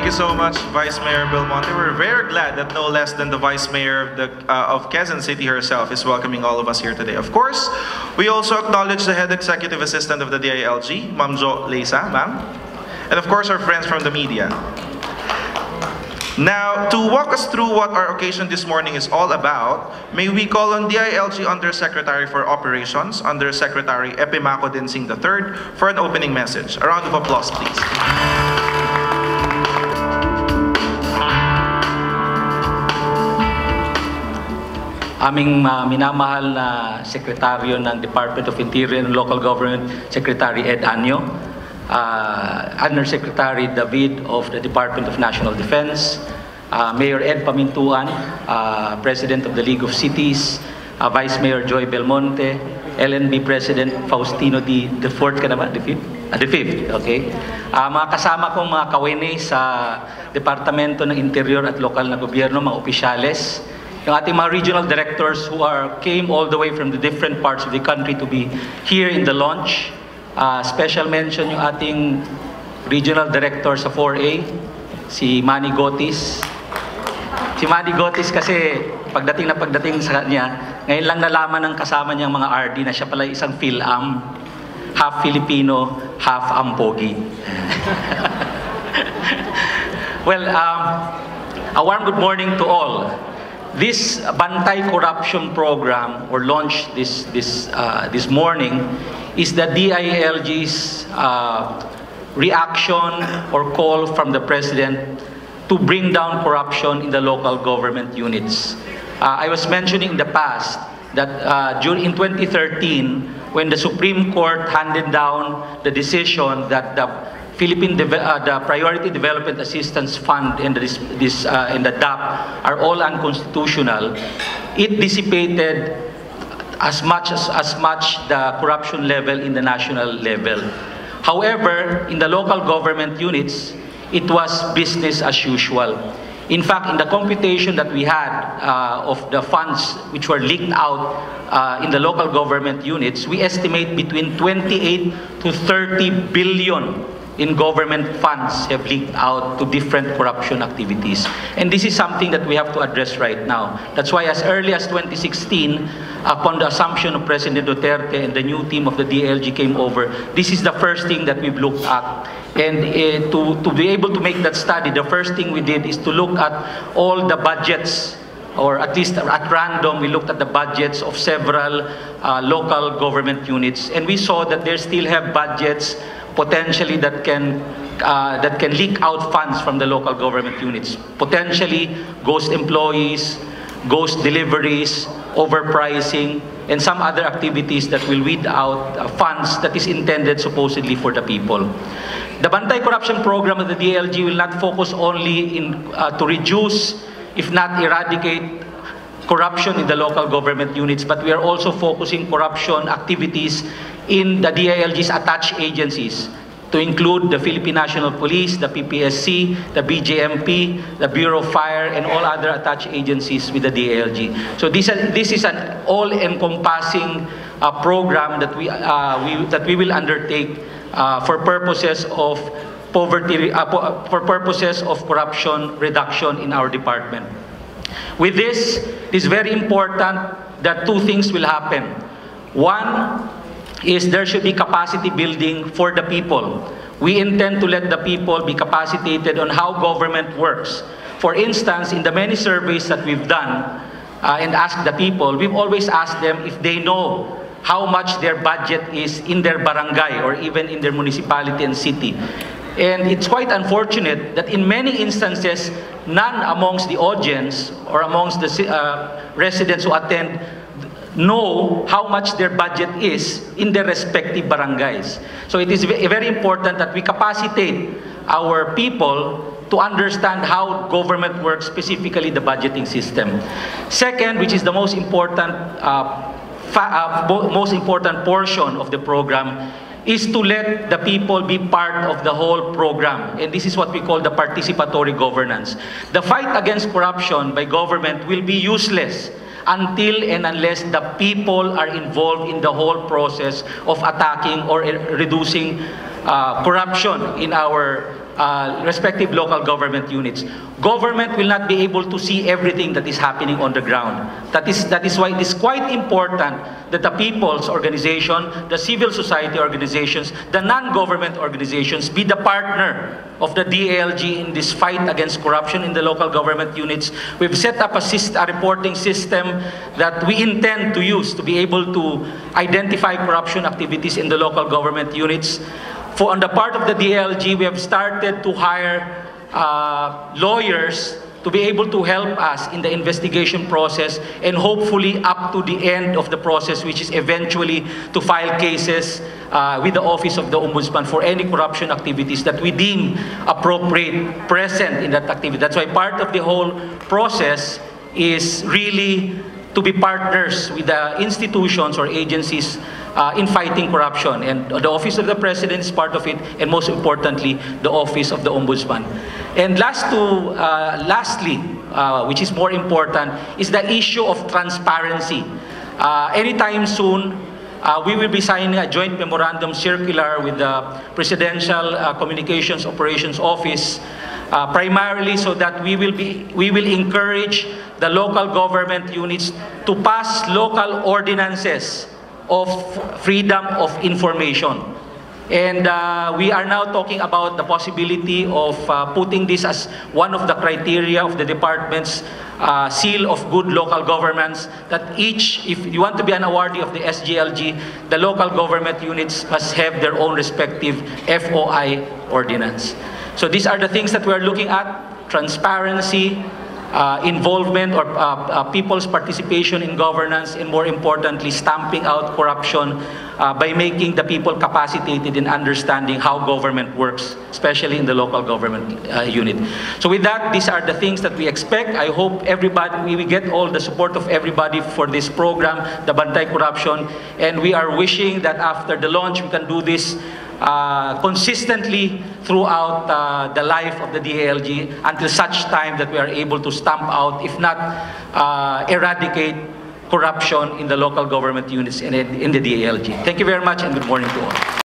Thank you so much, Vice Mayor Belmonte. We're very glad that no less than the Vice Mayor of Quezon City herself is welcoming all of us here today. Of course, we also acknowledge the Head Executive Assistant of the DILG, Ma'am Jo Leisa, ma'am. And of course, our friends from the media. Now, to walk us through what our occasion this morning is all about, may we call on DILG Undersecretary for Operations, Undersecretary Epimaco Dinsing III, for an opening message. A round of applause, please. Aming minamahal na Sekretaryo ng Department of Interior and Local Government, Secretary Ed Anyo, Undersecretary David of the Department of National Defense, Mayor Ed Pamintuan, President of the League of Cities, Vice Mayor Joy Belmonte, LNB President Faustino D. The fourth ka naman? The fifth, okay. Mga kasama kong mga kawene sa Departamento ng Interior at Lokal na Gobyerno, mga opisyales, yung ating mga regional directors who came all the way from the different parts of the country to be here in the launch. Special mention yung ating regional director sa 4A, si Manny Gotis. Si Manny Gotis kasi pagdating sa kanya, ngayon lang nalaman ng kasama niyang mga RD na siya pala isang Phil-Am, half Filipino, half Ampogi. Well, a warm good morning to all. This Bantay Corruption Program, or launched this morning, is the DILG's reaction or call from the President to bring down corruption in the local government units. I was mentioning in the past that in 2013, when the Supreme Court handed down the decision that the the Priority Development Assistance Fund and the DAP are all unconstitutional, it dissipated as much the corruption level in the national level. However, in the local government units, it was business as usual. In fact, in the computation that we had of the funds which were leaked out in the local government units, we estimate between 28 to 30 billion in government funds have leaked out to different corruption activities. And this is something that we have to address right now. That's why as early as 2016, upon the assumption of President Duterte and the new team of the DILG came over, this is the first thing that we've looked at. And to be able to make that study, the first thing we did is to look at all the budgets, or at least at random, we looked at the budgets of several local government units. And we saw that they still have budgets potentially that can leak out funds from the local government units. Potentially ghost employees, ghost deliveries, overpricing, and some other activities that will weed out funds that is intended supposedly for the people. The Bantay Corruption Program of the DILG will not focus only to reduce, if not eradicate, corruption in the local government units, but we are also focusing corruption activities in the DILG's attached agencies, to include the Philippine National Police, the PPSC, the BJMP, the Bureau of Fire, and all other attached agencies with the DILG. So this is an all-encompassing program that we will undertake for purposes of poverty, for purposes of corruption reduction in our department. With this, it is very important that two things will happen. One is there should be capacity building for the people. We intend to let the people be capacitated on how government works. For instance, in the many surveys that we've done and asked the people, we've always asked them if they know how much their budget is in their barangay or even in their municipality and city. And it's quite unfortunate that in many instances, none amongst the audience or amongst the residents who attend know how much their budget is in their respective barangays. So it is very important that we capacitate our people to understand how government works, specifically the budgeting system. Second, which is the most important portion of the program, is to let the people be part of the whole program. And this is what we call the participatory governance. The fight against corruption by government will be useless until and unless the people are involved in the whole process of attacking or reducing corruption in our respective local government units. Government will not be able to see everything that is happening on the ground. That is why it is quite important that the people's organization, the civil society organizations, the non-government organizations be the partner of the DILG in this fight against corruption in the local government units. We've set up a reporting system that we intend to use to be able to identify corruption activities in the local government units. On the part of the DILG, we have started to hire lawyers to be able to help us in the investigation process and hopefully up to the end of the process, which is eventually to file cases with the Office of the Ombudsman for any corruption activities that we deem appropriate present in that activity. That's why part of the whole process is really to be partners with the institutions or agencies in fighting corruption. And the Office of the President is part of it, and most importantly, the Office of the Ombudsman. And lastly, which is more important, is the issue of transparency. Anytime soon, we will be signing a joint memorandum circular with the Presidential Communications Operations Office, primarily so that we will encourage the local government units to pass local ordinances of freedom of information. And we are now talking about the possibility of putting this as one of the criteria of the department's seal of good local governance, that each, if you want to be an awardee of the SGLG, the local government units must have their own respective FOI ordinance. So these are the things that we're looking at: transparency, involvement or people's participation in governance, and more importantly, stamping out corruption by making the people capacitated in understanding how government works, especially in the local government unit. So with that, these are the things that we expect. I hope everybody, we get all the support of everybody for this program, the Bantay Corruption, and we are wishing that after the launch, we can do this consistently throughout the life of the DILG until such time that we are able to stamp out, if not eradicate, corruption in the local government units and in the DILG. Thank you very much, and good morning to all.